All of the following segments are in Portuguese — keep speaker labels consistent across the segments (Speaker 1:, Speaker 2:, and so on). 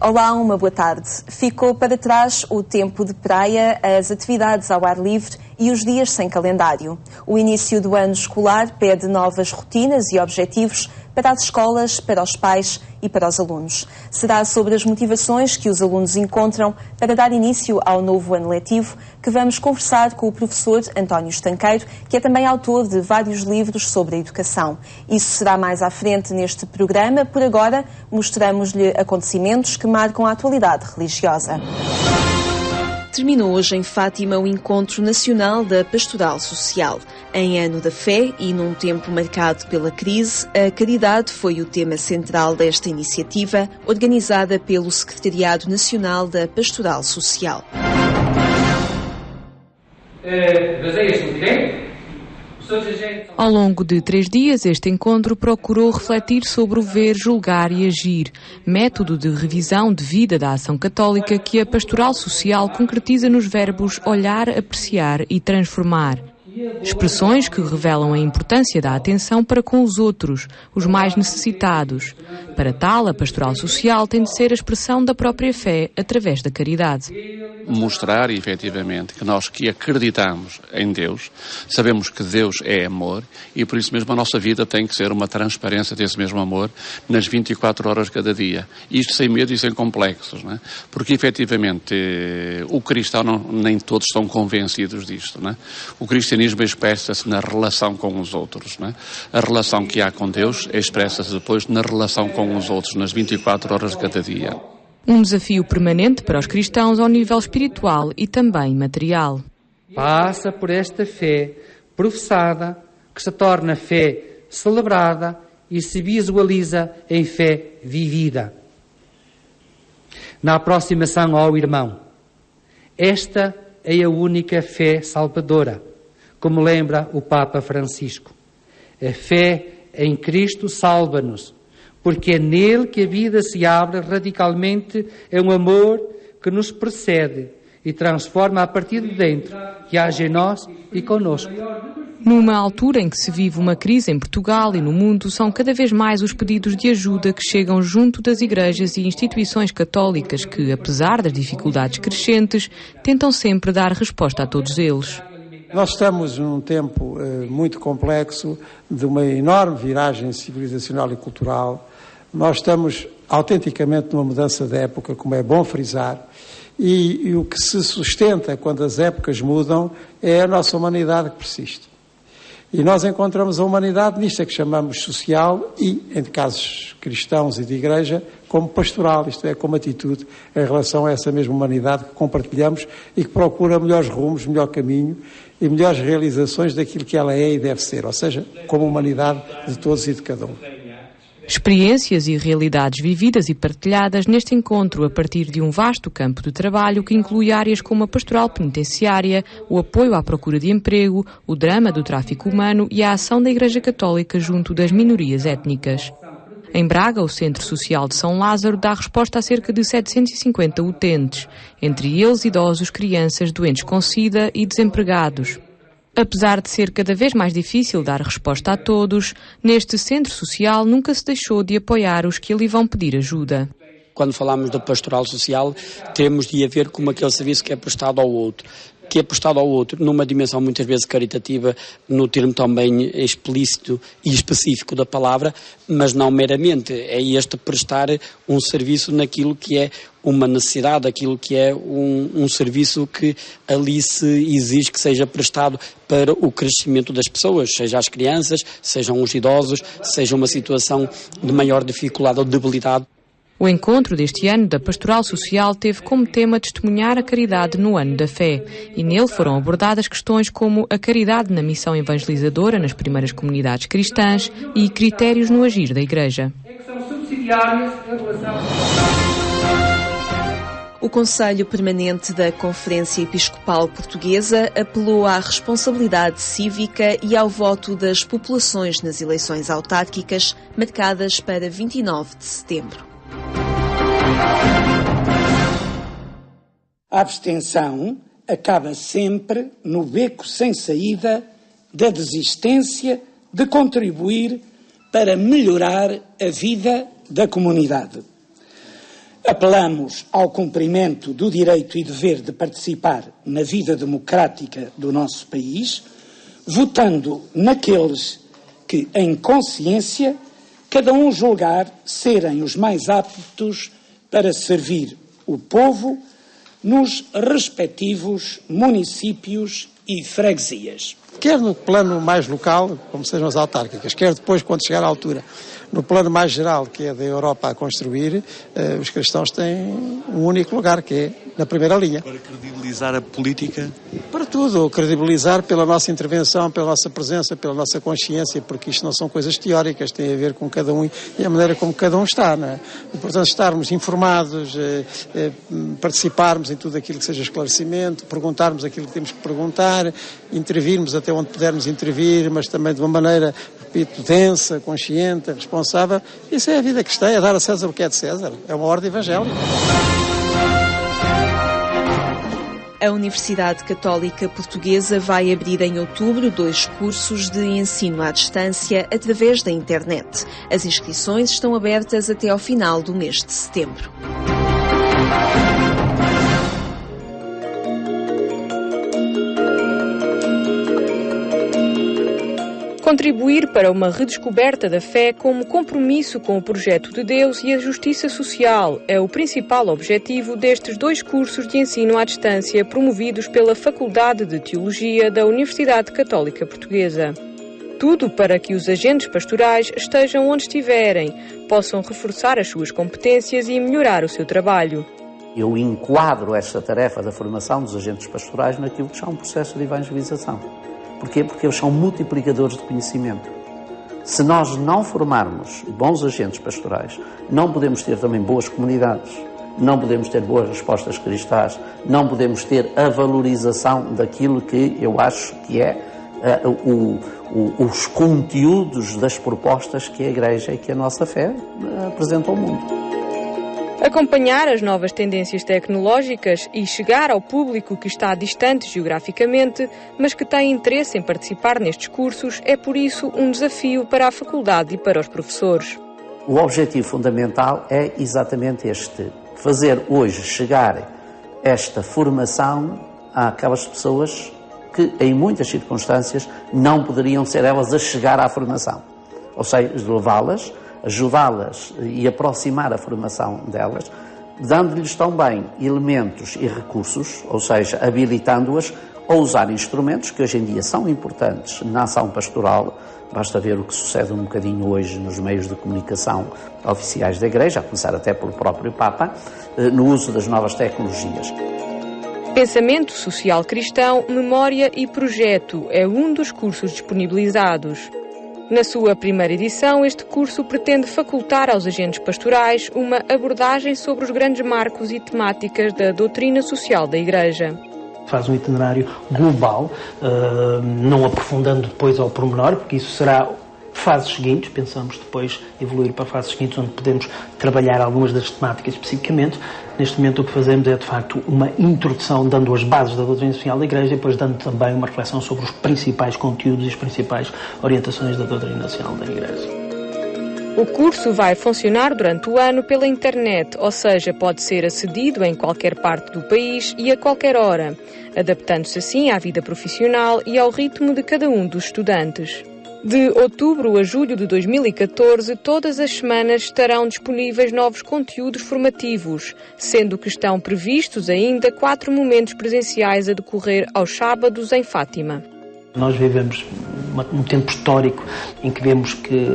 Speaker 1: Olá, uma boa tarde. Ficou para trás o tempo de praia, as atividades ao ar livre e os dias sem calendário. O início do ano escolar pede novas rotinas e objetivos para as escolas, para os pais e para os alunos. Será sobre as motivações que os alunos encontram para dar início ao novo ano letivo que vamos conversar com o professor António Estanqueiro, que é também autor de vários livros sobre a educação. Isso será mais à frente neste programa. Por agora, mostramos-lhe acontecimentos que marcam a atualidade religiosa. Terminou hoje em Fátima o Encontro Nacional da Pastoral Social. Em ano da fé e num tempo marcado pela crise, a caridade foi o tema central desta iniciativa, organizada pelo Secretariado Nacional da Pastoral Social.
Speaker 2: Ao longo de 3 dias, este encontro procurou refletir sobre o ver, julgar e agir, método de revisão de vida da ação católica que a pastoral social concretiza nos verbos olhar, apreciar e transformar. Expressões que revelam a importância da atenção para com os outros, os mais necessitados. Para tal, a pastoral social tem de ser a expressão da própria fé através da caridade.
Speaker 3: Mostrar, efetivamente, que nós que acreditamos em Deus, sabemos que Deus é amor e por isso mesmo a nossa vida tem que ser uma transparência desse mesmo amor nas 24 horas de cada dia. Isto sem medo e sem complexos, não é? Porque efetivamente o cristão, nem todos estão convencidos disto, não é? O cristianismo expressa-se na relação com os outros, não é? A relação que há com Deus expressa-se depois na relação com os outros, nas 24 horas de cada dia.
Speaker 2: Um desafio permanente para os cristãos ao nível espiritual e também material.
Speaker 4: Passa por esta fé professada, que se torna fé celebrada e se visualiza em fé vivida. Na aproximação ao irmão, esta é a única fé salvadora, como lembra o Papa Francisco. A fé em Cristo salva-nos, porque é nele que a vida se abre radicalmente. É um amor que nos precede e transforma a partir de dentro, que age em nós e conosco.
Speaker 2: Numa altura em que se vive uma crise em Portugal e no mundo, são cada vez mais os pedidos de ajuda que chegam junto das igrejas e instituições católicas que, apesar das dificuldades crescentes, tentam sempre dar resposta a todos eles.
Speaker 5: Nós estamos num tempo muito complexo, de uma enorme viragem civilizacional e cultural. Nós estamos autenticamente numa mudança de época, como é bom frisar, e o que se sustenta quando as épocas mudam é a nossa humanidade que persiste. E nós encontramos a humanidade nisto que chamamos social e, em casos cristãos e de igreja, como pastoral, isto é, como atitude em relação a essa mesma humanidade que compartilhamos e que procura melhores rumos, melhor caminho e melhores realizações daquilo que ela é e deve ser, ou seja, como humanidade de todos e de cada um.
Speaker 2: Experiências e realidades vividas e partilhadas neste encontro a partir de um vasto campo de trabalho que inclui áreas como a pastoral penitenciária, o apoio à procura de emprego, o drama do tráfico humano e a ação da Igreja Católica junto das minorias étnicas. Em Braga, o Centro Social de São Lázaro dá resposta a cerca de 750 utentes, entre eles idosos, crianças, doentes com SIDA e desempregados. Apesar de ser cada vez mais difícil dar resposta a todos, neste centro social nunca se deixou de apoiar os que ali vão pedir ajuda.
Speaker 6: Quando falamos da pastoral social, temos de a ver como aquele serviço que é prestado ao outro. Que é prestado ao outro numa dimensão muitas vezes caritativa, no termo também explícito e específico da palavra, mas não meramente. É este prestar um serviço naquilo que é uma necessidade, aquilo que é um serviço que ali se exige que seja prestado para o crescimento das pessoas, seja as crianças, sejam os idosos, seja uma situação de maior dificuldade ou debilidade.
Speaker 2: O encontro deste ano da Pastoral Social teve como tema testemunhar a caridade no ano da fé e nele foram abordadas questões como a caridade na missão evangelizadora nas primeiras comunidades cristãs e critérios no agir da Igreja.
Speaker 1: O Conselho Permanente da Conferência Episcopal Portuguesa apelou à responsabilidade cívica e ao voto das populações nas eleições autárquicas marcadas para 29 de setembro.
Speaker 7: A abstenção acaba sempre no beco sem saída da desistência de contribuir para melhorar a vida da comunidade. Apelamos ao cumprimento do direito e dever de participar na vida democrática do nosso país, votando naqueles que, em consciência, cada um julgar serem os mais aptos para servir o povo nos respectivos municípios e freguesias.
Speaker 5: Quer no plano mais local, como sejam as autárquicas, quer depois, quando chegar à altura, no plano mais geral, que é da Europa a construir, os cristãos têm um único lugar, que é na primeira linha.
Speaker 8: Para credibilizar a política?
Speaker 5: Para tudo, credibilizar pela nossa intervenção, pela nossa presença, pela nossa consciência, porque isto não são coisas teóricas, tem a ver com cada um e a maneira como cada um está, não é? E, portanto, estarmos informados, participarmos em tudo aquilo que seja esclarecimento, perguntarmos aquilo que temos que perguntar, intervirmos até onde pudermos intervir, mas também de uma maneira, repito, densa, consciente, responsável. Isso é a vida cristã, é dar a César o que é de César. É uma ordem evangélica.
Speaker 1: A Universidade Católica Portuguesa vai abrir em outubro 2 cursos de ensino à distância através da internet. As inscrições estão abertas até ao final do mês de setembro.
Speaker 2: Contribuir para uma redescoberta da fé como compromisso com o projeto de Deus e a justiça social é o principal objetivo destes 2 cursos de ensino à distância promovidos pela Faculdade de Teologia da Universidade Católica Portuguesa. Tudo para que os agentes pastorais estejam onde estiverem, possam reforçar as suas competências e melhorar o seu trabalho.
Speaker 9: Eu enquadro esta tarefa da formação dos agentes pastorais naquilo que é um processo de evangelização. Porquê? Porque eles são multiplicadores de conhecimento. Se nós não formarmos bons agentes pastorais, não podemos ter também boas comunidades, não podemos ter boas respostas cristãs, não podemos ter a valorização daquilo que eu acho que é os conteúdos das propostas que a Igreja e que a nossa fé apresenta ao mundo.
Speaker 2: Acompanhar as novas tendências tecnológicas e chegar ao público que está distante geograficamente, mas que tem interesse em participar nestes cursos, é por isso um desafio para a faculdade e para os professores.
Speaker 9: O objetivo fundamental é exatamente este: fazer hoje chegar esta formação àquelas pessoas que, em muitas circunstâncias, não poderiam ser elas a chegar à formação. Ou seja, levá-las, ajudá-las e aproximar a formação delas, dando-lhes também elementos e recursos, ou seja, habilitando-as a usar instrumentos que hoje em dia são importantes na ação pastoral. Basta ver o que sucede um bocadinho hoje nos meios de comunicação oficiais da Igreja, a começar até pelo próprio Papa, no uso das novas tecnologias.
Speaker 2: Pensamento Social Cristão, Memória e Projeto é um dos cursos disponibilizados. Na sua primeira edição, este curso pretende facultar aos agentes pastorais uma abordagem sobre os grandes marcos e temáticas da doutrina social da Igreja.
Speaker 10: Faz um itinerário global, não aprofundando depois ao pormenor, porque isso será fases seguintes. Pensamos depois evoluir para fases seguintes, onde podemos trabalhar algumas das temáticas especificamente. Neste momento o que fazemos é, de facto, uma introdução, dando as bases da doutrina social da Igreja e depois dando também uma reflexão sobre os principais conteúdos e as principais orientações da doutrina social da Igreja.
Speaker 2: O curso vai funcionar durante o ano pela internet, ou seja, pode ser acedido em qualquer parte do país e a qualquer hora, adaptando-se assim à vida profissional e ao ritmo de cada um dos estudantes. De outubro a julho de 2014, todas as semanas estarão disponíveis novos conteúdos formativos, sendo que estão previstos ainda 4 momentos presenciais a decorrer aos sábados em Fátima.
Speaker 10: Nós vivemos um tempo histórico em que vemos que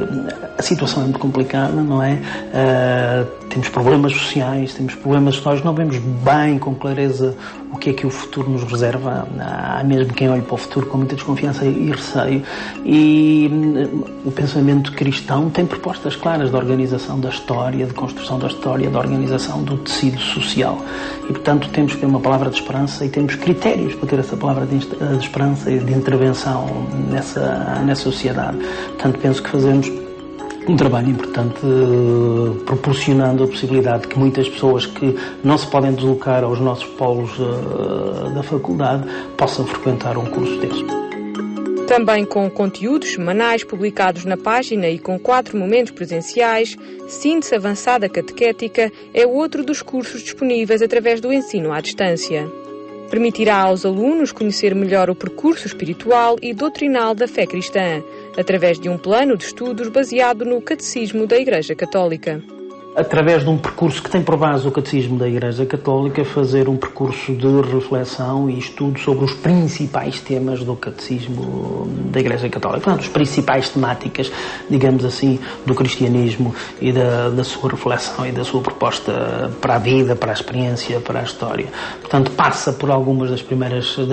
Speaker 10: a situação é muito complicada, não é? Temos problemas sociais, temos problemas que nós não vemos bem com clareza o que é que o futuro nos reserva. Há mesmo quem olhe para o futuro com muita desconfiança e receio. E o pensamento cristão tem propostas claras de organização da história, de construção da história, de organização do tecido social. E, portanto, temos que ter uma palavra de esperança e temos critérios para ter essa palavra de esperança e de intervenção nessa sociedade. Portanto, penso que fazemos um trabalho importante, proporcionando a possibilidade de que muitas pessoas que não se podem deslocar aos nossos polos da faculdade possam frequentar um curso desses.
Speaker 2: Também com conteúdos semanais publicados na página e com 4 momentos presenciais, Síntese Avançada Catequética é outro dos cursos disponíveis através do ensino à distância. Permitirá aos alunos conhecer melhor o percurso espiritual e doutrinal da fé cristã, através de um plano de estudos baseado no Catecismo da Igreja Católica.
Speaker 10: Através de um percurso que tem por base o Catecismo da Igreja Católica, fazer um percurso de reflexão e estudo sobre os principais temas do Catecismo da Igreja Católica. Portanto, as principais temáticas, digamos assim, do cristianismo e da sua reflexão e da sua proposta para a vida, para a experiência, para a história. Portanto, passa por algumas das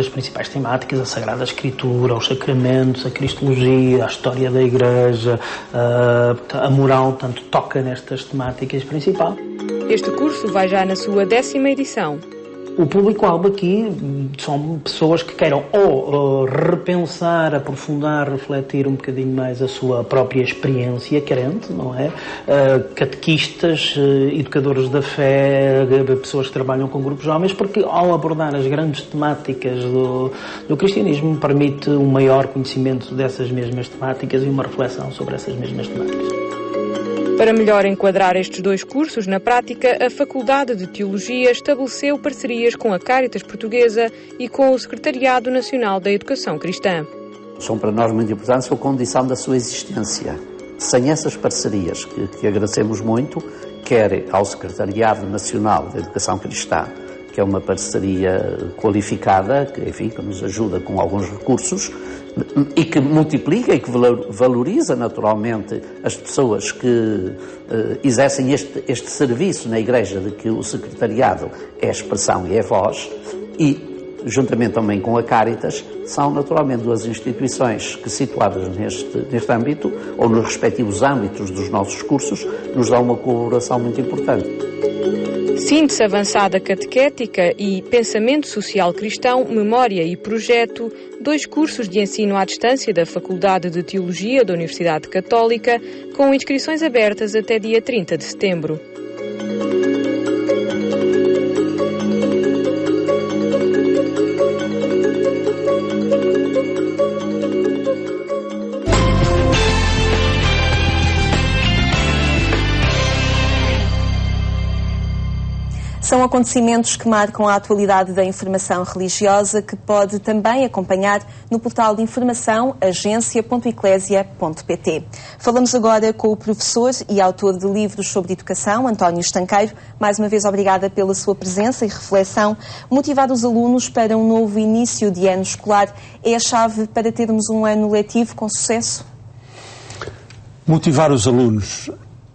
Speaker 10: principais temáticas, a Sagrada Escritura, os sacramentos, a Cristologia, a história da Igreja, a moral, portanto, toca nestas temáticas principal.
Speaker 2: Este curso vai já na sua 10ª edição.
Speaker 10: O público-alvo aqui são pessoas que queiram ou repensar, aprofundar, refletir um bocadinho mais a sua própria experiência crente, não é? Catequistas, educadores da fé, pessoas que trabalham com grupos jovens, porque ao abordar as grandes temáticas do cristianismo permite um maior conhecimento dessas mesmas temáticas e uma reflexão sobre essas mesmas temáticas.
Speaker 2: Para melhor enquadrar estes 2 cursos na prática, a Faculdade de Teologia estabeleceu parcerias com a Cáritas Portuguesa e com o Secretariado Nacional da Educação Cristã.
Speaker 9: São para nós muito importantes, são condição da sua existência. Sem essas parcerias, que agradecemos muito, quer ao Secretariado Nacional da Educação Cristã, que é uma parceria qualificada, que, enfim, que nos ajuda com alguns recursos e que multiplica e que valoriza naturalmente as pessoas que exercem este serviço na Igreja, de que o secretariado é a expressão e é a voz, e juntamente também com a Cáritas, são naturalmente 2 instituições que, situadas neste âmbito, ou nos respectivos âmbitos dos nossos cursos, nos dão uma colaboração muito importante.
Speaker 2: Síntese Avançada Catequética e Pensamento Social Cristão, Memória e Projeto, 2 cursos de ensino à distância da Faculdade de Teologia da Universidade Católica, com inscrições abertas até dia 30 de setembro.
Speaker 1: São acontecimentos que marcam a atualidade da informação religiosa, que pode também acompanhar no portal de informação agência.eclésia.pt. Falamos agora com o professor e autor de livros sobre educação, António Estanqueiro. Mais uma vez, obrigada pela sua presença e reflexão. Motivar os alunos para um novo início de ano escolar é a chave para termos um ano letivo com sucesso?
Speaker 5: Motivar os alunos.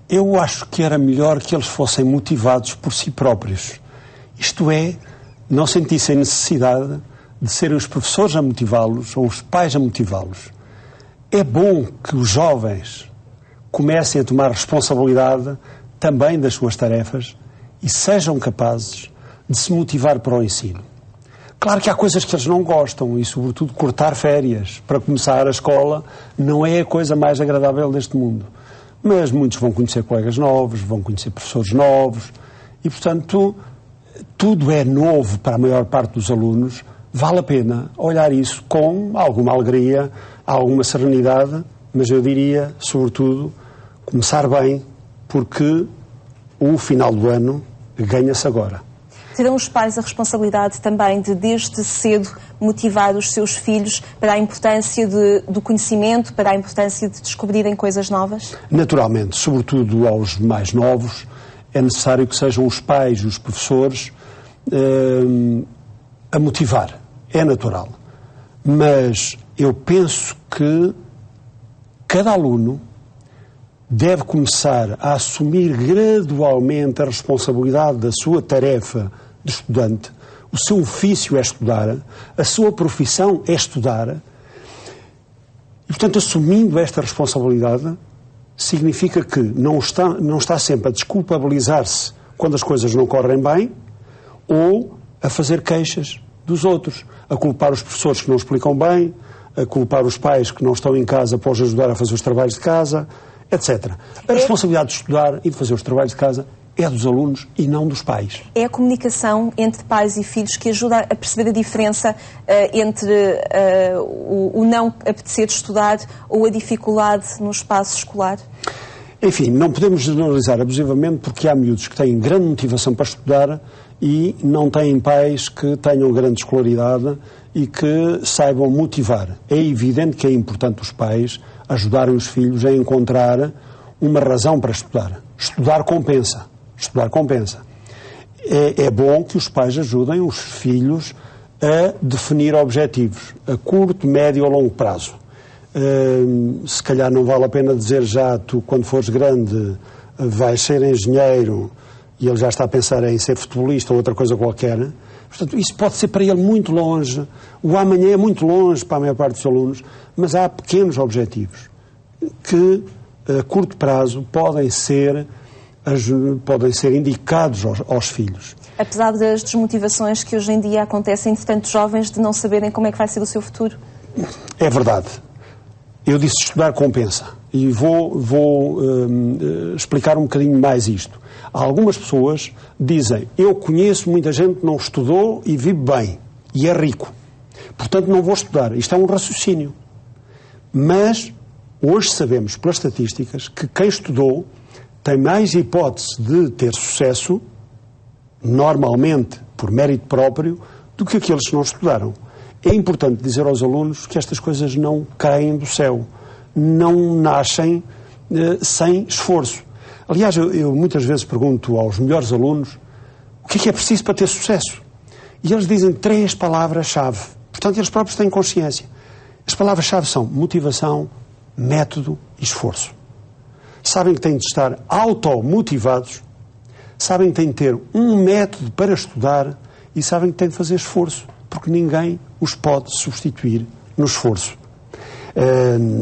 Speaker 5: Eu acho que era melhor que eles fossem motivados por si próprios. Isto é, não sentissem necessidade de serem os professores a motivá-los ou os pais a motivá-los. É bom que os jovens comecem a tomar responsabilidade também das suas tarefas e sejam capazes de se motivar para o ensino. Claro que há coisas que eles não gostam e, sobretudo, cortar férias para começar a escola não é a coisa mais agradável deste mundo. Mas muitos vão conhecer colegas novos, vão conhecer professores novos e, portanto, tudo é novo para a maior parte dos alunos. Vale a pena olhar isso com alguma alegria, alguma serenidade, mas eu diria, sobretudo, começar bem, porque o final do ano ganha-se agora.
Speaker 1: Terão os pais a responsabilidade também de, desde cedo, motivar os seus filhos para a importância do conhecimento, para a importância de descobrirem coisas novas?
Speaker 5: Naturalmente, sobretudo aos mais novos, é necessário que sejam os pais e os professores a motivar. É natural. Mas eu penso que cada aluno deve começar a assumir gradualmente a responsabilidade da sua tarefa de estudante. O seu ofício é estudar, a sua profissão é estudar. E, portanto, assumindo esta responsabilidade, significa que não está sempre a desculpabilizar-se quando as coisas não correm bem ou a fazer queixas dos outros, a culpar os professores que não explicam bem, a culpar os pais que não estão em casa para os ajudar a fazer os trabalhos de casa, etc. A responsabilidade de estudar e de fazer os trabalhos de casa
Speaker 11: é dos alunos e não dos pais.
Speaker 1: É a comunicação entre pais e filhos que ajuda a perceber a diferença entre o não apetecer estudar ou a dificuldade no espaço escolar?
Speaker 11: Enfim, não podemos generalizar abusivamente, porque há miúdos que têm grande motivação para estudar e não têm pais que tenham grande escolaridade e que saibam motivar. É evidente que é importante os pais ajudarem os filhos a encontrar uma razão para estudar. Estudar compensa. Estudar compensa. É bom que os pais ajudem os filhos a definir objetivos a curto, médio ou longo prazo. Se calhar não vale a pena dizer já, tu quando fores grande vais ser engenheiro, e ele já está a pensar em ser futebolista ou outra coisa qualquer. Portanto, isso pode ser para ele muito longe. O amanhã é muito longe para a maior parte dos alunos, mas há pequenos objetivos que, a curto prazo, podem ser indicados aos filhos.
Speaker 1: Apesar das desmotivações que hoje em dia acontecem entre tantos jovens de não saberem como é que vai ser o seu futuro?
Speaker 11: É verdade. Eu disse estudar compensa. E vou explicar um bocadinho mais isto. Algumas pessoas dizem, eu conheço muita gente que não estudou e vive bem, e é rico. Portanto, não vou estudar. Isto é um raciocínio. Mas, hoje sabemos, pelas estatísticas, que quem estudou tem mais hipótese de ter sucesso, normalmente por mérito próprio, do que aqueles que não estudaram. É importante dizer aos alunos que estas coisas não caem do céu, não nascem sem esforço. Aliás, eu muitas vezes pergunto aos melhores alunos o que é preciso para ter sucesso. E eles dizem 3 palavras-chave. Portanto, eles próprios têm consciência. As palavras-chave são motivação, método e esforço. Sabem que têm de estar automotivados, sabem que têm de ter um método para estudar e sabem que têm de fazer esforço, porque ninguém os pode substituir no esforço.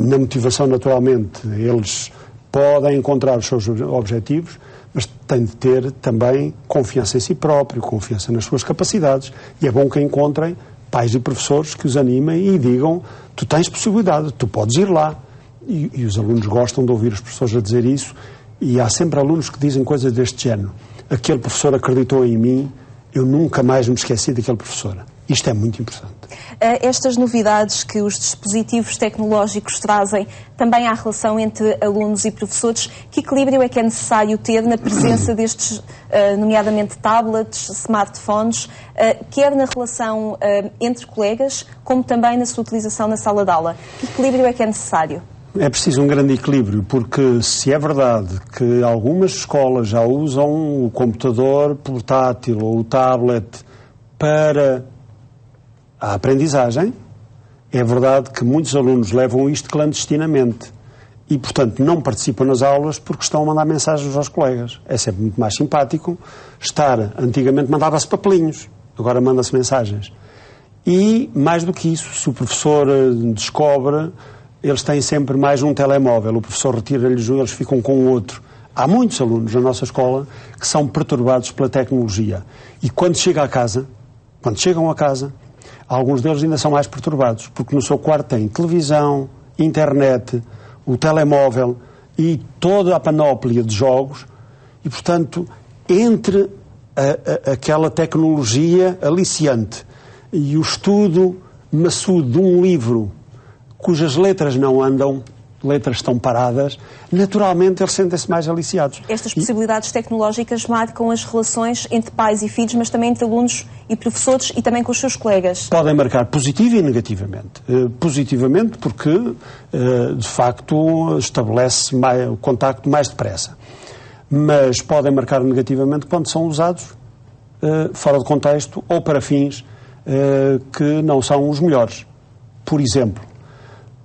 Speaker 11: Na motivação, naturalmente, eles podem encontrar os seus objetivos, mas têm de ter também confiança em si próprio, confiança nas suas capacidades, e é bom que encontrem pais e professores que os animem e digam, tu tens possibilidade, tu podes ir lá. E os alunos gostam de ouvir os professores a dizer isso, e há sempre alunos que dizem coisas deste género. Aquele professor acreditou em mim, eu nunca mais me esqueci daquele professor. Isto é muito importante.
Speaker 1: Estas novidades que os dispositivos tecnológicos trazem, também há relação entre alunos e professores. Que equilíbrio é que é necessário ter na presença destes, nomeadamente tablets, smartphones, quer na relação entre colegas, como também na sua utilização na sala de aula? Que equilíbrio é que é necessário?
Speaker 11: É preciso um grande equilíbrio, porque se é verdade que algumas escolas já usam o computador portátil ou o tablet para a aprendizagem, é verdade que muitos alunos levam isto clandestinamente e, portanto, não participam nas aulas porque estão a mandar mensagens aos colegas. É sempre muito mais simpático antigamente mandava-se papelinhos, agora manda-se mensagens. E, mais do que isso, se o professor descobre, eles têm sempre mais um telemóvel, o professor retira-lhes um, eles ficam com o outro. Há muitos alunos na nossa escola que são perturbados pela tecnologia e quando chegam a casa, alguns deles ainda são mais perturbados, porque no seu quarto tem televisão, internet, o telemóvel e toda a panóplia de jogos e, portanto, entre aquela tecnologia aliciante e o estudo maçudo de um livro cujas letras não andam, letras estão paradas, naturalmente eles sentem-se mais aliciados.
Speaker 1: Estas possibilidades tecnológicas marcam as relações entre pais e filhos, mas também entre alunos e professores e também com os seus colegas.
Speaker 11: Podem marcar positivo e negativamente. Positivamente porque, de facto, estabelece o contacto mais depressa. Mas podem marcar negativamente quando são usados fora de contexto ou para fins que não são os melhores. Por exemplo,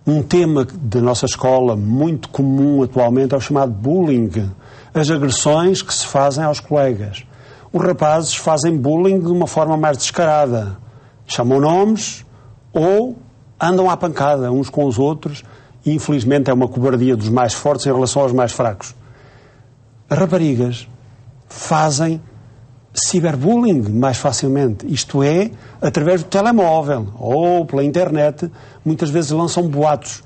Speaker 11: um tema da nossa escola muito comum atualmente é o chamado bullying, as agressões que se fazem aos colegas. Os rapazes fazem bullying de uma forma mais descarada, chamam nomes ou andam à pancada uns com os outros e infelizmente é uma cobardia dos mais fortes em relação aos mais fracos. As raparigas fazem ciberbullying mais facilmente, isto é, através do telemóvel ou pela internet, muitas vezes lançam boatos.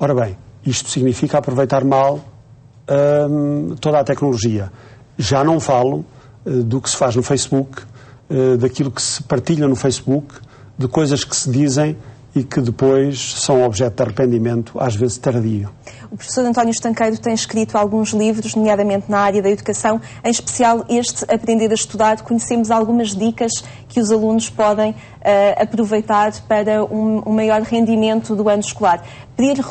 Speaker 11: Ora bem, isto significa aproveitar mal toda a tecnologia. Já não falo do que se faz no Facebook, daquilo que se partilha no Facebook, de coisas que se dizem e que depois são objeto de arrependimento, às vezes tardio.
Speaker 1: O professor António Estanqueiro tem escrito alguns livros, nomeadamente na área da educação, em especial este Aprender a Estudar. Conhecemos algumas dicas que os alunos podem aproveitar para um maior rendimento do ano escolar. Pedir-lhe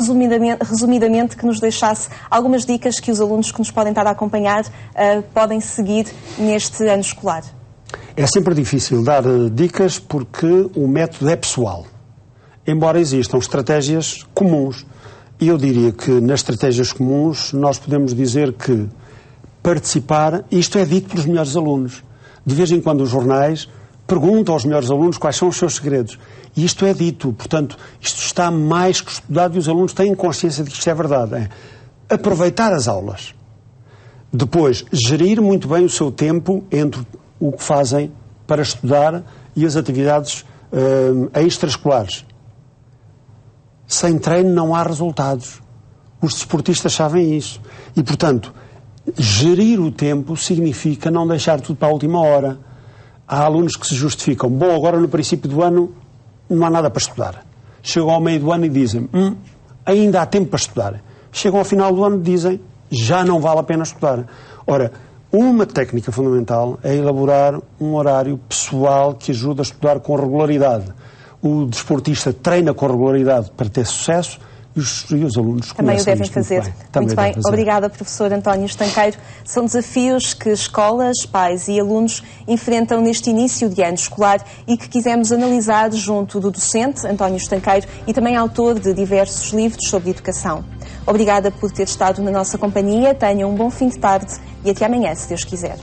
Speaker 1: resumidamente que nos deixasse algumas dicas que os alunos que nos podem estar a acompanhar podem seguir neste ano escolar.
Speaker 11: É sempre difícil dar dicas porque o método é pessoal. Embora existam estratégias comuns. E eu diria que nas estratégias comuns nós podemos dizer que participar, isto é dito pelos melhores alunos. De vez em quando os jornais perguntam aos melhores alunos quais são os seus segredos. E isto é dito, portanto, isto está mais que estudado e os alunos têm consciência de que isto é verdade. Aproveitar as aulas. Depois, gerir muito bem o seu tempo entre o que fazem para estudar e as atividades extraescolares. Sem treino não há resultados. Os desportistas sabem isso. E, portanto, gerir o tempo significa não deixar tudo para a última hora. Há alunos que se justificam. Bom, agora no princípio do ano não há nada para estudar. Chegam ao meio do ano e dizem, ainda há tempo para estudar. Chegam ao final do ano e dizem, já não vale a pena estudar. Ora, uma técnica fundamental é elaborar um horário pessoal que ajude a estudar com regularidade. O desportista treina com regularidade para ter sucesso e os alunos
Speaker 1: também o devem fazer. Muito bem. Obrigada, professor António Estanqueiro. São desafios que escolas, pais e alunos enfrentam neste início de ano escolar e que quisemos analisar junto do docente António Estanqueiro e também autor de diversos livros sobre educação. Obrigada por ter estado na nossa companhia. Tenham um bom fim de tarde e até amanhã, se Deus quiser.